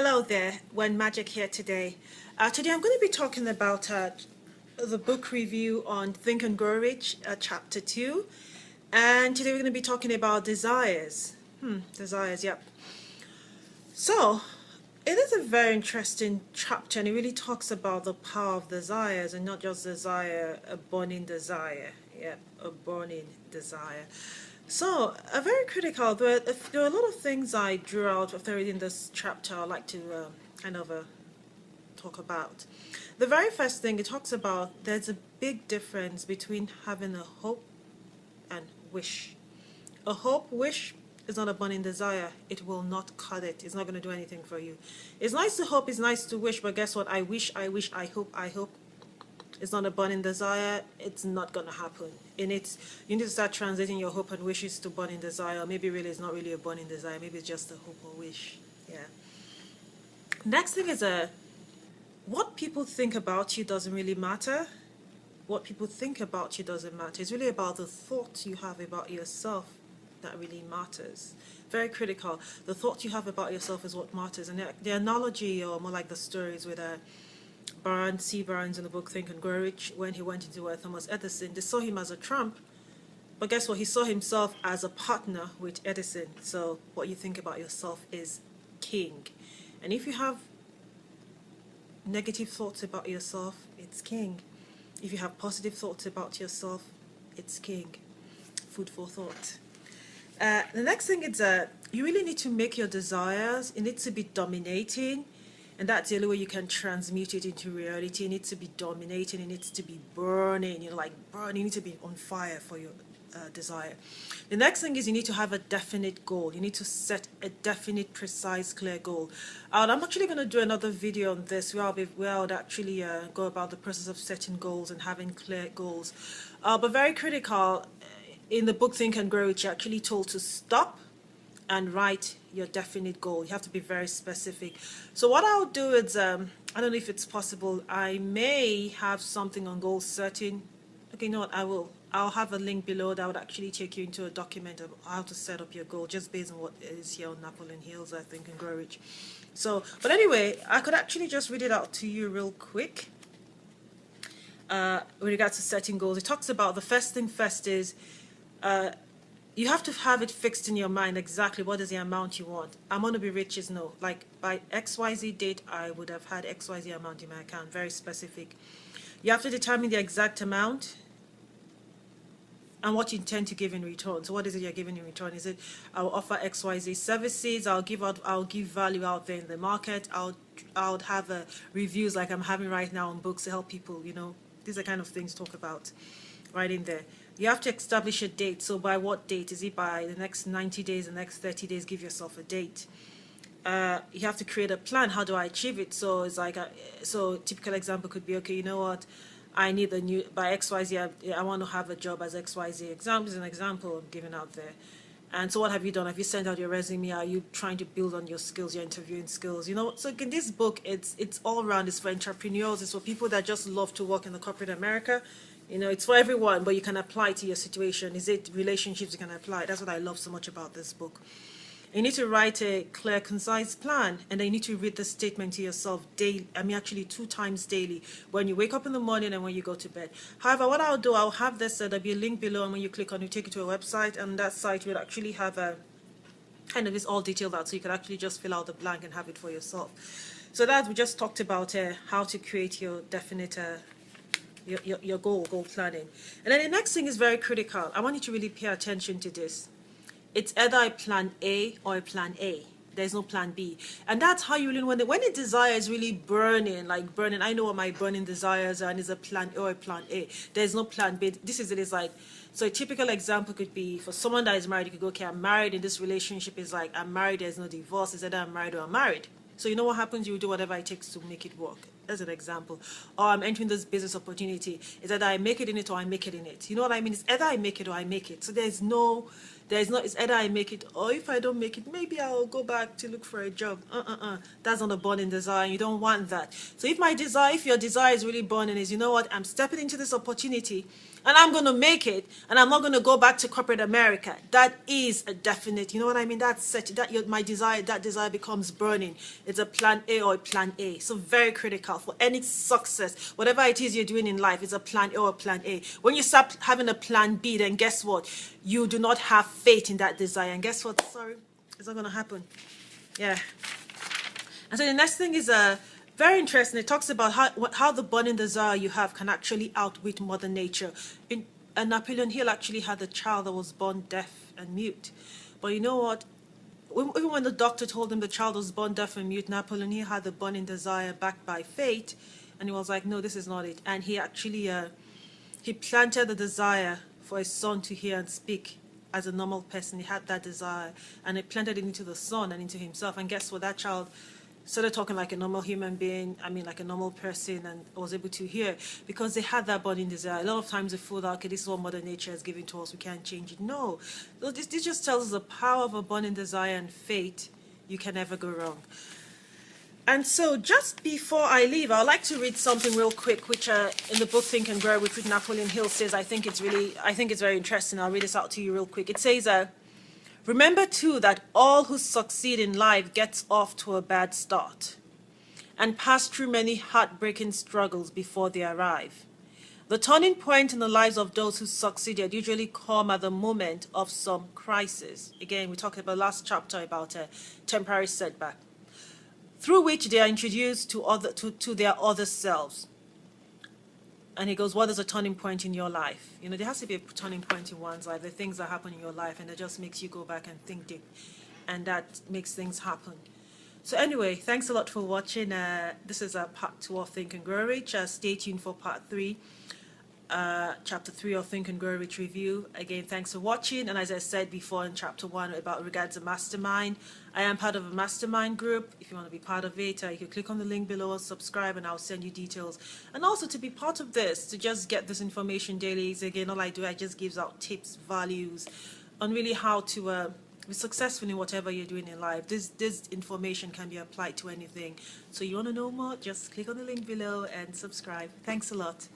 Hello there, Majek here today. Today I'm going to be talking about the book review on Think and Grow Rich, chapter 2. And today we're going to be talking about desires. Desires, yep. So, it is a very interesting chapter, and it really talks about the power of desires, and not just desire, a burning desire. Yep, a burning desire. So, a very critical, there are a lot of things I drew out after reading this chapter I'd like to talk about. The very first thing it talks about, there's a big difference between having a hope and wish. A hope, wish is not a burning desire. It will not cut it. It's not going to do anything for you. It's nice to hope, it's nice to wish, but guess what? I wish, I hope. It's not a burning desire. It's not going to happen. You need to start translating your hope and wishes to burning desire. Or maybe really it's not really a burning desire. Maybe it's just a hope or wish. Yeah. Next thing is what people think about you doesn't really matter. What people think about you doesn't matter. It's really about the thoughts you have about yourself that really matters. Very critical. The thoughts you have about yourself is what matters. And the analogy, or more like the stories with C. Barnes in the book Think and Grow Rich, when he went into Thomas Edison, they saw him as a Trump, but guess what? He saw himself as a partner with Edison. So what you think about yourself is king. And if you have negative thoughts about yourself, it's king. If you have positive thoughts about yourself, it's king. Food for thought. The next thing is you really need to make your desires, it needs to be dominating. And that's the only way you can transmute it into reality. It needs to be dominating. It needs to be burning. Like burning. You need to be on fire for your desire. The next thing is you need to have a definite goal. You need to set a definite, precise, clear goal. And I'm actually going to do another video on this where I would actually go about the process of setting goals and having clear goals. But very critical, in the book Think and Grow Rich, you're actually told to stop and write your definite goal. You have to be very specific. So what I'll do is, I don't know if it's possible, I may have something on goal setting. Okay, you know what, I'll have a link below that would actually take you into a document of how to set up your goal, just based on what is here on Napoleon Hills, I think, in Grow Rich. So, but anyway, I could actually just read it out to you real quick. With regards to setting goals, it talks about the first thing first is, you have to have it fixed in your mind exactly what is the amount you want. I'm going to be rich is no. Like by XYZ date, I would have had XYZ amount in my account. Very specific. You have to determine the exact amount and what you intend to give in return. So what is it you're giving in return? Is it I'll offer XYZ services, I'll give value out there in the market, I'll have reviews like I'm having right now on books to help people, these are kind of things to talk about right in there. You have to establish a date. So by what date? Is it by the next 90 days, the next 30 days? Give yourself a date. You have to create a plan. How do I achieve it? So it's like, so typical example could be, okay, you know what? I need by XYZ, I want to have a job as XYZ. Example is an example I'm giving out there. And so what have you done? Have you sent out your resume? Are you trying to build on your skills, your interviewing skills? So in this book, it's all around. It's for entrepreneurs. It's for people that just love to work in the corporate America. It's for everyone, but you can apply to your situation. Is it relationships you can apply? That's what I love so much about this book. You need to write a clear, concise plan, and then you need to read the statement to yourself daily. Actually 2 times daily, when you wake up in the morning and when you go to bed. However, what I'll do, I'll have this, there'll be a link below, and when you click on it, take you to a website, and that site will actually have a kind of is all detailed out, so you can actually just fill out the blank and have it for yourself. So that we just talked about how to create your definite your goal planning. And then the next thing is very critical. I want you to really pay attention to this. It's either a plan A or a plan A. There's no plan B. And that's how you really, when the desire is really burning, like burning, I know what my burning desires are, and it's a plan A or a plan A. There's no plan B. This is it. It's like, so a typical example could be for someone that is married, you could go, okay, I'm married, and this relationship is like, I'm married, there's no divorce. It's either I'm married or I'm married. So you know what happens? You do whatever it takes to make it work. As an example. Or I'm entering this business opportunity. It's either I make it in it or I make it in it. You know what I mean? It's either I make it or I make it. So there's no There's not, it's either I make it, or if I don't make it, maybe I'll go back to look for a job. That's not a burning desire. You don't want that. So if your desire is really burning, is, you know what, I'm stepping into this opportunity and I'm going to make it, and I'm not going to go back to corporate America. That is a definite, you know what I mean? That's set, my desire, that desire becomes burning. It's a plan A or a plan A. So very critical for any success. Whatever it is you're doing in life, it's a plan A or a plan A. When you start having a plan B, then guess what? You do not have faith in that desire. And guess what? Sorry, it's not going to happen. Yeah. And so the next thing is very interesting. It talks about how the burning desire you have can actually outwit Mother Nature. Napoleon Hill actually had a child that was born deaf and mute. But you know what? Even when the doctor told him the child was born deaf and mute, Napoleon Hill had the burning desire backed by faith. And he was like, no, this is not it. And he actually, he planted the desire for his son to hear and speak as a normal person. He had that desire. And he planted it into the son and into himself. And guess what? That child started talking like a normal human being, like a normal person, and was able to hear because they had that burning desire. A lot of times they feel that, okay, this is what Mother Nature has given to us, we can't change it. No, this just tells us the power of a burning desire and faith. You can never go wrong. And so just before I leave, I'd like to read something real quick, which in the book Think and Grow, which Napoleon Hill says, I think it's very interesting. I'll read this out to you real quick. It says, remember, too, that all who succeed in life gets off to a bad start and pass through many heartbreaking struggles before they arrive. The turning point in the lives of those who succeeded usually come at the moment of some crisis. Again, we talked about last chapter about a temporary setback, through which they are introduced to their other selves. And he goes, what is a turning point in your life? You know, there has to be a turning point in one's life. The things that happen in your life, and it just makes you go back and think deep. And that makes things happen. So anyway, thanks a lot for watching. This is part 2 of Think and Grow Rich. Stay tuned for part 3. Chapter 3 of Think and Grow Rich review. Again, thanks for watching. And as I said before in chapter 1 about regards to mastermind, I am part of a mastermind group. If you want to be part of it, you can click on the link below, subscribe, and I'll send you details. And also to be part of this, to just get this information daily. So again, all I do, I just gives out tips, values on really how to be successful in whatever you're doing in life. This information can be applied to anything. So you want to know more, just click on the link below and subscribe. Thanks a lot.